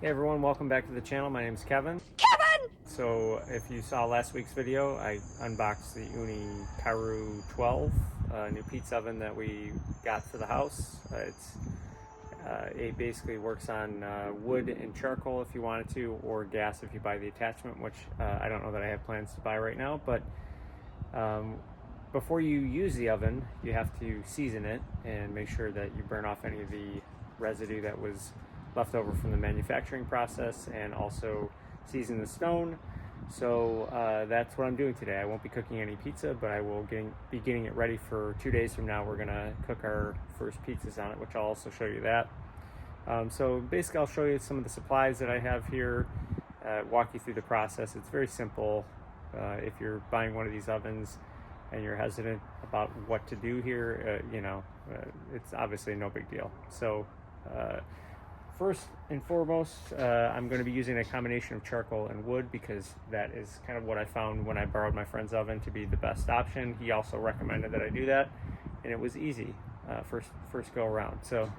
Hey everyone, welcome back to the channel. My name is Kevin. So if you saw last week's video, I unboxed the Ooni Karu 12 new pizza oven that we got for the house. It basically works on wood and charcoal if you wanted to, or gas if you buy the attachment, which I don't know that I have plans to buy right now. But before you use the oven, you have to season it and make sure that you burn off any of the residue that was left over from the manufacturing process, and also season the stone. So that's what I'm doing today. I won't be cooking any pizza, but I will be getting it ready for 2 days from now. We're gonna cook our first pizzas on it, which I'll also show you that. So basically I'll show you some of the supplies that I have here, walk you through the process. It's very simple. If you're buying one of these ovens and you're hesitant about what to do here, it's obviously no big deal. So first and foremost, I'm going to be using a combination of charcoal and wood because that is kind of what I found when I borrowed my friend's oven to be the best option. He also recommended that I do that, and it was easy first go around. So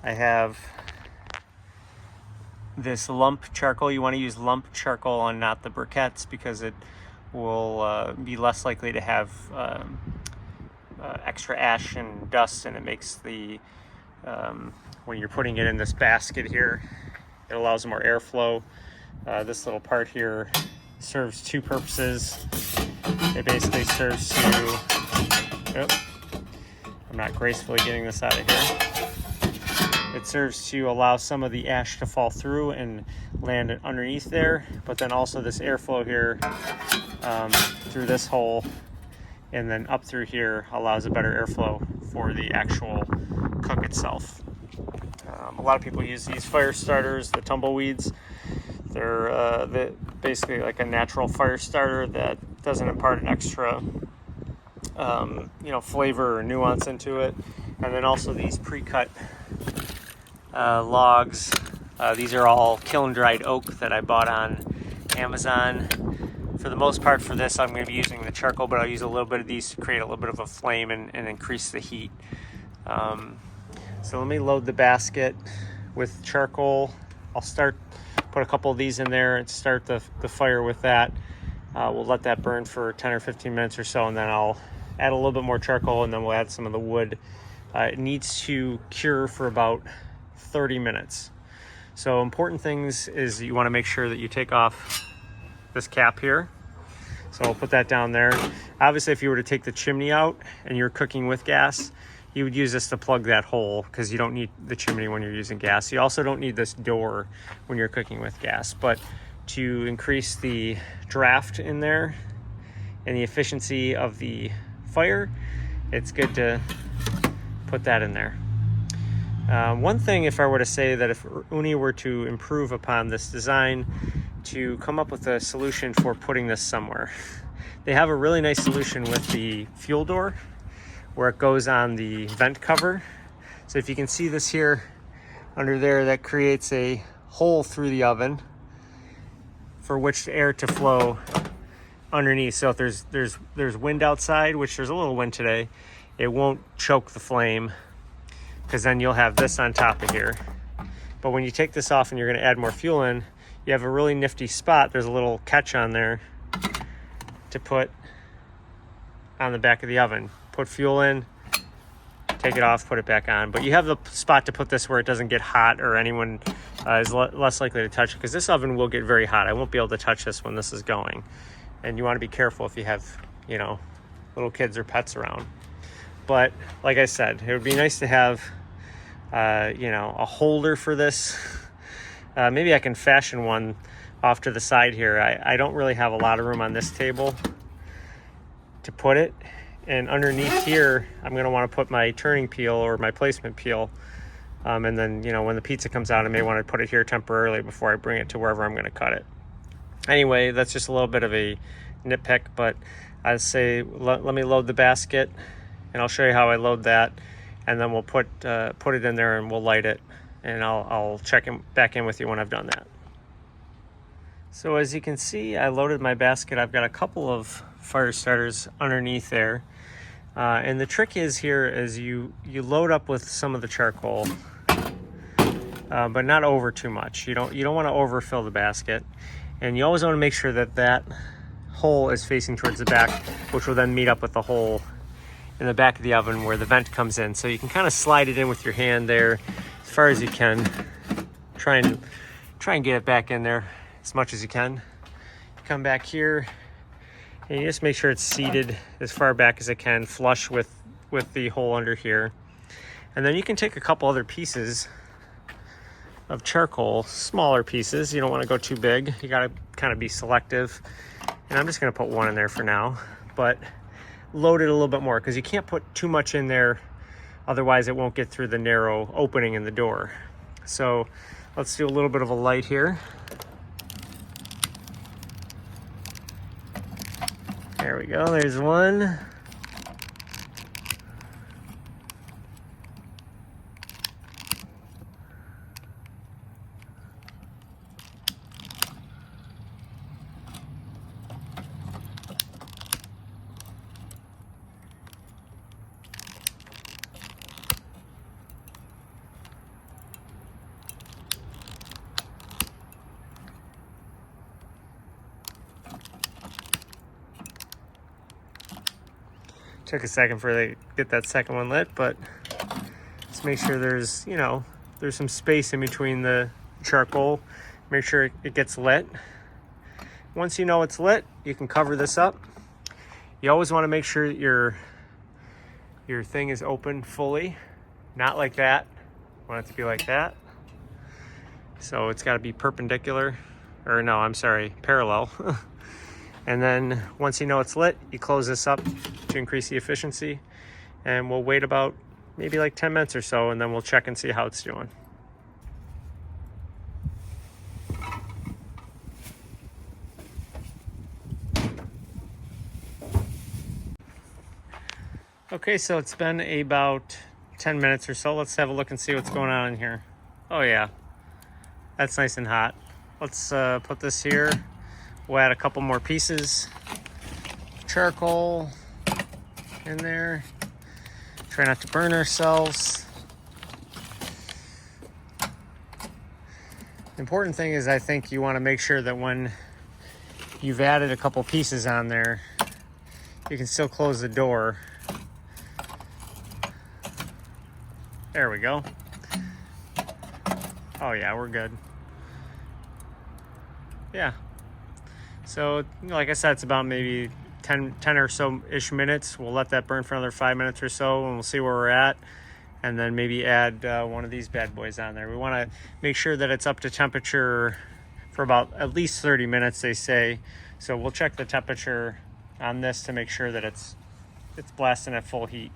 I have this lump charcoal. You want to use lump charcoal and not the briquettes because it will be less likely to have extra ash and dust, and it makes the when you're putting it in this basket here, it allows more airflow. This little part here serves two purposes. It basically serves to, I'm not gracefully getting this out of here. It serves to allow some of the ash to fall through and land underneath there, but then also this airflow here through this hole and then up through here allows a better airflow for the actual cook itself. A lot of people use these fire starters, the tumbleweeds. They're basically like a natural fire starter that doesn't impart an extra flavor or nuance into it. And then also these pre-cut logs. These are all kiln dried oak that I bought on Amazon. For the most part for this, I'm going to be using the charcoal, but I'll use a little bit of these to create a little bit of a flame and increase the heat. So let me load the basket with charcoal. I'll put a couple of these in there and start the fire with that. We'll let that burn for 10 or 15 minutes or so, and then I'll add a little bit more charcoal, and then we'll add some of the wood. It needs to cure for about 30 minutes. So important things is you want to make sure that you take off this cap here. So I'll put that down there. Obviously, if you were to take the chimney out and you're cooking with gas, you would use this to plug that hole because you don't need the chimney when you're using gas. You also don't need this door when you're cooking with gas, but to increase the draft in there and the efficiency of the fire, it's good to put that in there. One thing, if I were to say that if Ooni were to improve upon this design to come up with a solution for putting this somewhere, they have a really nice solution with the fuel door where it goes on the vent cover. So if you can see this here under there, that creates a hole through the oven for which air to flow underneath. So if there's wind outside, which there's a little wind today, it won't choke the flame because then you'll have this on top of here. But when you take this off and you're going to add more fuel in, you have a really nifty spot. There's a little catch on there to put on the back of the oven. Put fuel in, take it off, put it back on. But you have the spot to put this where it doesn't get hot or anyone is less likely to touch it, because this oven will get very hot. I won't be able to touch this when this is going. And you want to be careful if you have, little kids or pets around. But like I said, it would be nice to have, a holder for this. Maybe I can fashion one off to the side here. I don't really have a lot of room on this table to put it. And underneath here, I'm going to want to put my turning peel or my placement peel. And then, when the pizza comes out, I may want to put it here temporarily before I bring it to wherever I'm going to cut it. Anyway, that's just a little bit of a nitpick, but I'd say let me load the basket, and I'll show you how I load that. And then we'll put it in there and we'll light it. And I'll check back in with you when I've done that. So as you can see, I loaded my basket. I've got a couple of fire starters underneath there. And the trick is here is you load up with some of the charcoal but not over too much. You don't want to overfill the basket, and you always want to make sure that that hole is facing towards the back, which will then meet up with the hole in the back of the oven where the vent comes in. So you can kind of slide it in with your hand there as far as you can. Try and get it back in there as much as you can. Come back here and you just make sure it's seated as far back as it can, flush with the hole under here. And then you can take a couple other pieces of charcoal, smaller pieces. You don't want to go too big. You got to kind of be selective. And I'm just going to put one in there for now, but load it a little bit more because you can't put too much in there, otherwise it won't get through the narrow opening in the door. So let's do a little bit of a light here. There we go, there's one. Took a second for they get that second one lit, but just make sure there's, there's some space in between the charcoal. Make sure it gets lit. Once you know it's lit, you can cover this up. You always want to make sure that your thing is open fully, not like that. You want it to be like that. So it's got to be perpendicular, or no, I'm sorry, parallel. And then once you know it's lit, you close this up to increase the efficiency, and we'll wait about maybe like 10 minutes or so, and then we'll check and see how it's doing. Okay, so it's been about 10 minutes or so. Let's have a look and see what's going on in here. Oh yeah, that's nice and hot. Let's put this here. We'll add a couple more pieces of charcoal in there. Try not to burn ourselves. The important thing is, I think you want to make sure that when you've added a couple pieces on there, you can still close the door. There we go. Oh yeah, we're good. Yeah. So, like I said, it's about maybe 10 or so-ish minutes. We'll let that burn for another 5 minutes or so, and we'll see where we're at. And then maybe add one of these bad boys on there. We want to make sure that it's up to temperature for about at least 30 minutes, they say. So we'll check the temperature on this to make sure that it's blasting at full heat.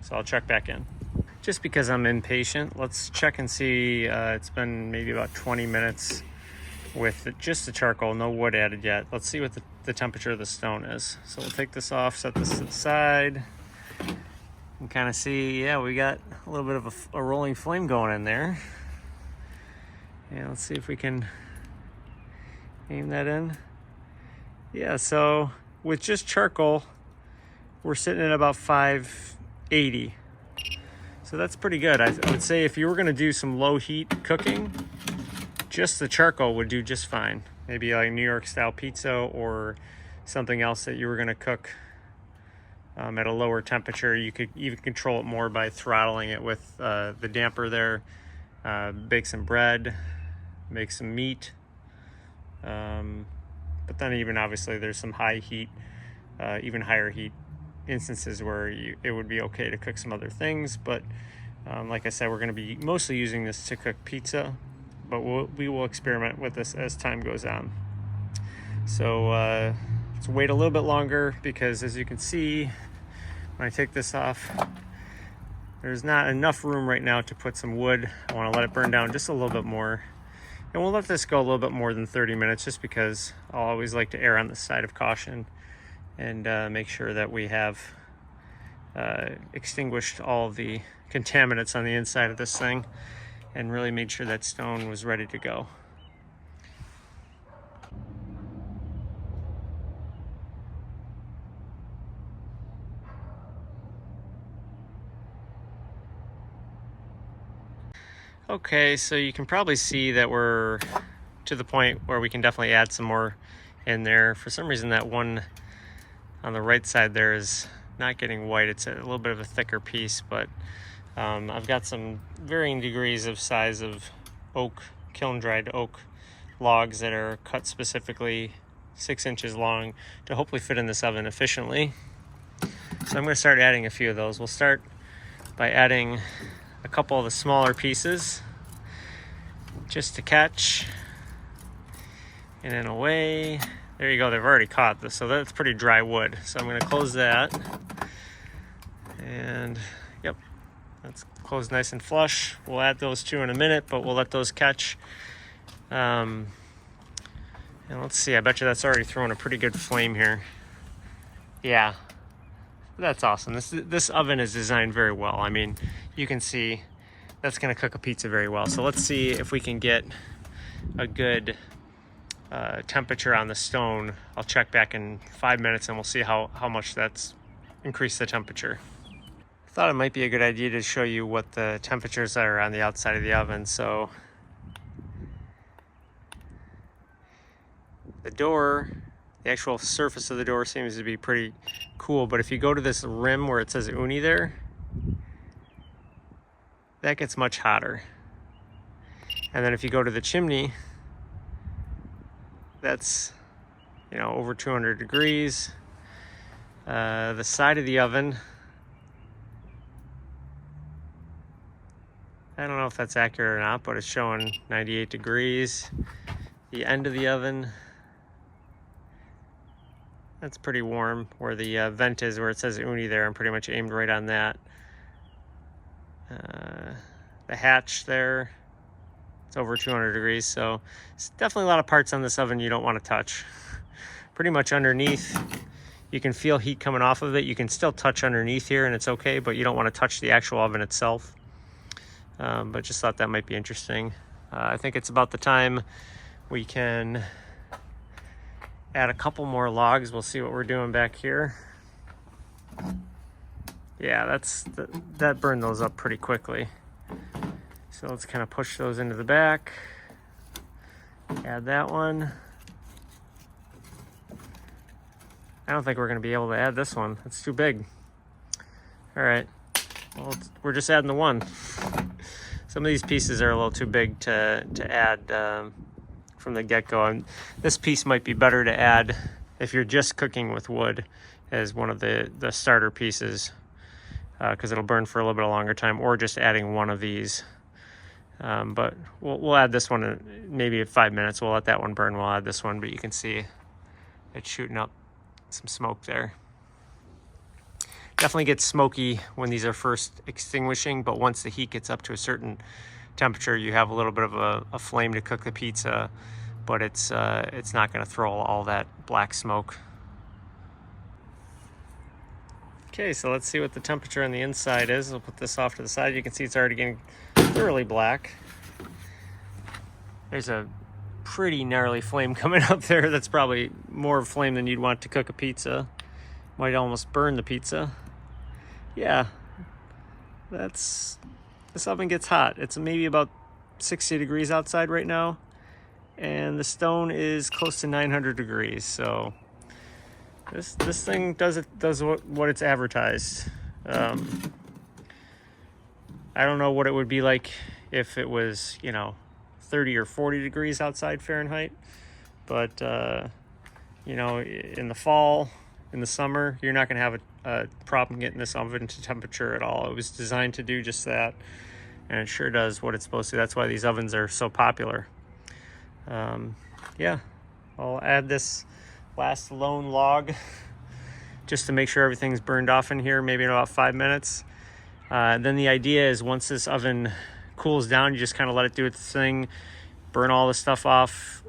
So I'll check back in. Just because I'm impatient, let's check and see. It's been maybe about 20 minutes with just the charcoal, no wood added yet. Let's see what the temperature of the stone is. So we'll take this off, set this to the side, and kind of see, yeah, we got a little bit of a rolling flame going in there. Yeah, let's see if we can aim that in. Yeah, so with just charcoal, we're sitting at about 580. So that's pretty good. I would say if you were gonna do some low heat cooking, just the charcoal would do just fine. Maybe like New York style pizza or something else that you were gonna cook at a lower temperature. You could even control it more by throttling it with the damper there. Bake some bread, make some meat. But then even obviously there's some high heat, even higher heat instances where it would be okay to cook some other things. But like I said, we're gonna be mostly using this to cook pizza, but we will experiment with this as time goes on. So let's wait a little bit longer, because as you can see, when I take this off, there's not enough room right now to put some wood. I want to let it burn down just a little bit more. And we'll let this go a little bit more than 30 minutes, just because I'll always like to err on the side of caution and make sure that we have extinguished all of the contaminants on the inside of this thing and really made sure that stone was ready to go. Okay, so you can probably see that we're to the point where we can definitely add some more in there. For some reason, that one on the right side there is not getting white. It's a little bit of a thicker piece, but I've got some varying degrees of size of oak, kiln-dried oak logs that are cut specifically 6 inches long to hopefully fit in this oven efficiently. So I'm going to start adding a few of those. We'll start by adding a couple of the smaller pieces just to catch. And in a way, there you go, they've already caught this, so that's pretty dry wood. So I'm going to close that. And yep, that's closed nice and flush. We'll add those two in a minute, but we'll let those catch. And let's see, I bet you that's already throwing a pretty good flame here. Yeah, that's awesome. This oven is designed very well. I mean, you can see that's going to cook a pizza very well. So let's see if we can get a good temperature on the stone. I'll check back in 5 minutes and we'll see how much that's increased the temperature. I thought it might be a good idea to show you what the temperatures are on the outside of the oven. So the door, the actual surface of the door seems to be pretty cool, but if you go to this rim where it says Ooni there, that gets much hotter. And then if you go to the chimney, that's, you know, over 200 degrees. The side of the oven, I don't know if that's accurate or not, but it's showing 98 degrees. The end of the oven, that's pretty warm. Where the vent is, where it says Ooni there, I'm pretty much aimed right on that. The hatch there, it's over 200 degrees, so it's definitely a lot of parts on this oven you don't want to touch. Pretty much underneath, you can feel heat coming off of it. You can still touch underneath here and it's okay, but you don't want to touch the actual oven itself. But just thought that might be interesting. I think it's about the time we can add a couple more logs. We'll see what we're doing back here. Yeah, that burned those up pretty quickly. So let's kind of push those into the back. Add that one. I don't think we're going to be able to add this one. It's too big. All right. Well, we're just adding the one. Some of these pieces are a little too big to add from the get-go. And this piece might be better to add if you're just cooking with wood as one of the starter pieces, because it'll burn for a little bit longer time, or just adding one of these. But we'll add this one in maybe 5 minutes. We'll let that one burn. We'll add this one, but you can see it's shooting up some smoke there. Definitely gets smoky when these are first extinguishing, but once the heat gets up to a certain temperature, you have a little bit of a flame to cook the pizza, but it's not going to throw all that black smoke. Okay, so let's see what the temperature on the inside is. We'll put this off to the side. You can see it's already getting thoroughly black. There's a pretty gnarly flame coming up there. That's probably more flame than you'd want to cook a pizza. Might almost burn the pizza. Yeah, this oven gets hot. It's maybe about 60 degrees outside right now, and the stone is close to 900 degrees. So this thing does what it's advertised. I don't know what it would be like if it was, 30 or 40 degrees outside Fahrenheit, but in the fall, in the summer, you're not going to have a problem getting this oven to temperature at all. It was designed to do just that, and it sure does what it's supposed to. That's why these ovens are so popular. Yeah, I'll add this last lone log just to make sure everything's burned off in here, maybe in about 5 minutes. Then the idea is once this oven cools down, you just kind of let it do its thing, burn all the stuff off,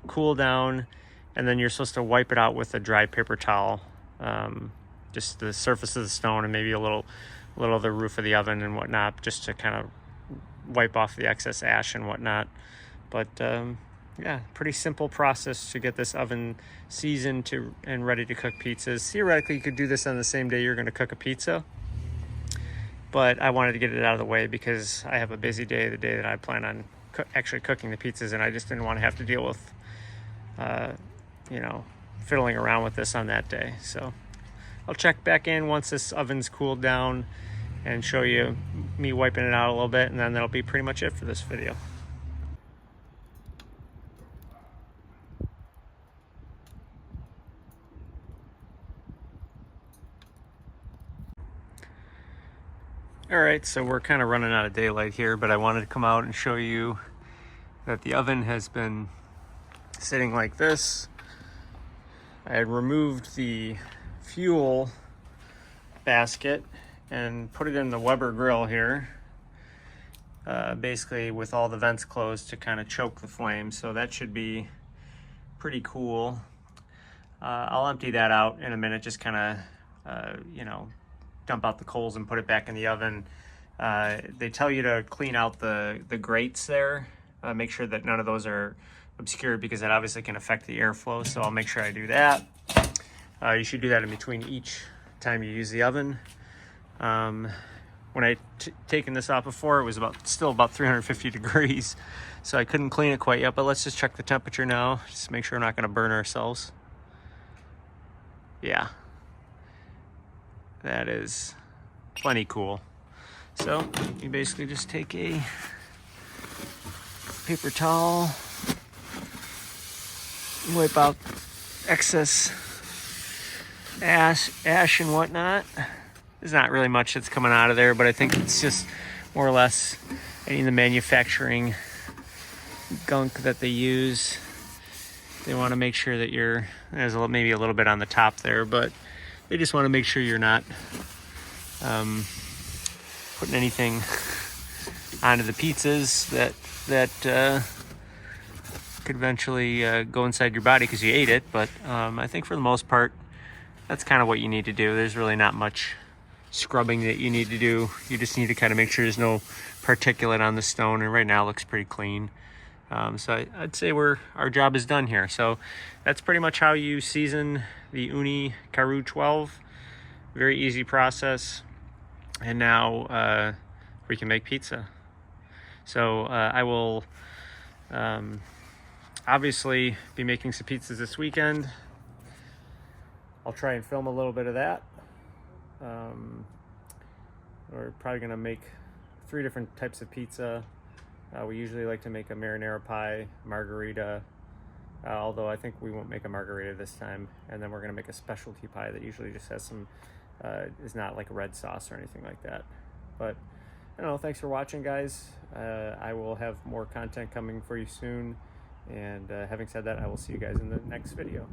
cool down, and then you're supposed to wipe it out with a dry paper towel. Just the surface of the stone and maybe a little of the roof of the oven and whatnot, just to kind of wipe off the excess ash and whatnot. But yeah, pretty simple process to get this oven seasoned and ready to cook pizzas. Theoretically, you could do this on the same day you're going to cook a pizza. but I wanted to get it out of the way because I have a busy day, the day that I plan on actually cooking the pizzas, and I just didn't want to have to deal with, you know, fiddling around with this on that day. So I'll check back in once this oven's cooled down and show you me wiping it out a little bit, and then that'll be pretty much it for this video. All right, so we're kind of running out of daylight here, but I wanted to come out and show you that the oven has been sitting like this. I had removed the fuel basket and put it in the Weber grill here, basically with all the vents closed to kind of choke the flame. So that should be pretty cool. I'll empty that out in a minute, just kind of, you know, dump out the coals and put it back in the oven. They tell you to clean out the grates there. Make sure that none of those are obscured because that obviously can affect the airflow. So I'll make sure I do that. You should do that in between each time you use the oven. When I taken this off before, it was still about 350 degrees. So I couldn't clean it quite yet, but let's just check the temperature now. Just make sure we're not gonna burn ourselves. Yeah. That is plenty cool. So you basically just take a paper towel, wipe out excess ash and whatnot. There's not really much that's coming out of there, but I think it's just more or less any of the manufacturing gunk that they use. They want to make sure that there's maybe a little bit on the top there, but they just want to make sure you're not putting anything onto the pizzas that could eventually go inside your body because you ate it. But I think for the most part, that's kind of what you need to do. There's really not much scrubbing that you need to do. You just need to kind of make sure there's no particulate on the stone, and right now it looks pretty clean. So I'd say our job is done here. So that's pretty much how you season the Ooni Karu 12. Very easy process. And now we can make pizza. So I will obviously be making some pizzas this weekend. I'll try and film a little bit of that. We're probably gonna make 3 different types of pizza. We usually like to make a marinara pie, margarita, although I think we won't make a margarita this time. And then we're gonna make a specialty pie that usually just has some, is not like a red sauce or anything like that. But I don't know, thanks for watching, guys. I will have more content coming for you soon. And having said that, I will see you guys in the next video.